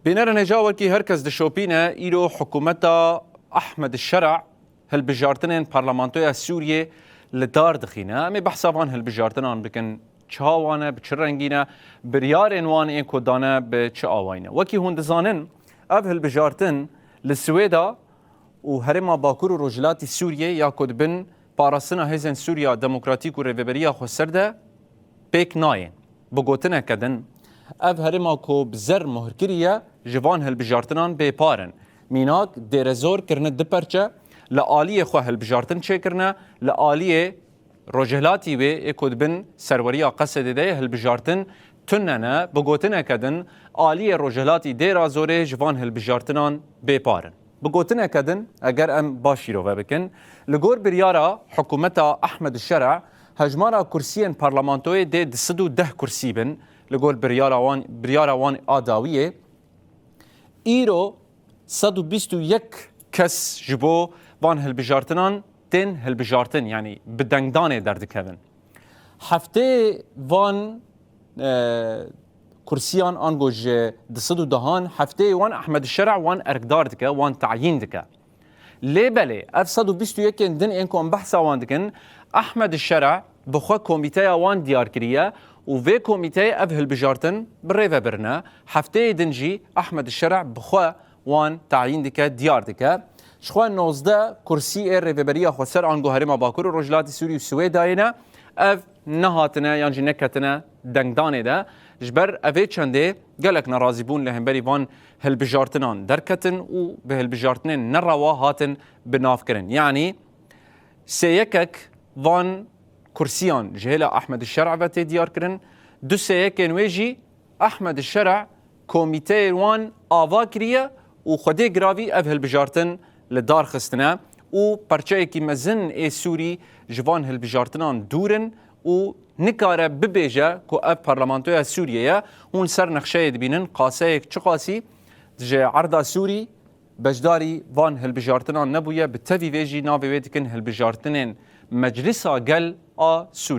بينار نجاوكي هركز دشوبينا إيرو حكومتا أحمد الشرع هالبجارتنين برلمانتويا سوريا لدار دخينا أمي بحسابان هالبجارتنان بكن چاوانا بچرنگينا بريارين وان إن كودانا بچاوانا وكي هون دزانن أب هالبجارتن للسويدا وهرما باكور روجلاتي سوريا ياكود بن باراسنا هزن سوريا ديمقراطيك وريفبريا خسرده بيك ناين بقوتنا كدن اف هرما کو بزر مهرکریه جوان هلبجارتنان بپارن میناک دیرزور کرنه دپرچه لآلیه خو هلبجارتن چه کرنه لآلیه روجهلاتی و اکود بن سروریا قصد ده هلبجارتن تننه بگوتنه کدن آلیه روجهلاتی دیرازوره جوان هلبجارتنان بپارن بگوتنه کدن اگر ام باشی رو بکن لگور بریارا حکومتا احمد الشرع هجمارا کرسیین پارلمانتوی ده 110 کرسی بن لقول بريارا وان آداوية إيرو 121 كس جبو وان هالبجارتنان تن هالبجارتن يعني بدنگدانه دردكهن هفته وان كرسيان انجوج دصدو دهان هفته وان احمد الشرع وان ارقدار دكه وان تعيين دكه ليه بلي اف 121 دن انكم بحثا وان دكن احمد الشرع بخوا كوميتيا وان ديار كريه وفي كوميتي اف هالبجارتن بالريفا برنا هفته دنجي احمد الشرع بخوا وان تعيين دكا ديار دكا شخوان 19 كرسي الريفبريه خسر عنقو هرما باكور الرجلات السوري والسويداينا اف نهاتنا يعني نكتنا دنگدانه ده جبر افي چنده قالك نرازيبون لهمبري وان هالبجارتنان دركتن و بهالبجارتنين نروا هاتن بنافكرن يعني سيكك وان كرسيان جهلا احمد الشرع وتي ديار كرن دو سيكن ويجي احمد الشرع كوميتي وان افاكريا وخدي جرافي اف هالبجارتن لدار خستنا و برچايكي مزن اي سوري جوان هالبجارتنان دورن و نكاره ببيجا كو اف برلمانتويا سوريا هون سر نخشاي دبينن قاسيك چقاسي جي عرضا سوري بجداري وان هالبجارتنان نبويا بتفي فيجي نافي ويدكن هالبجارتنين مجلسا قل سوري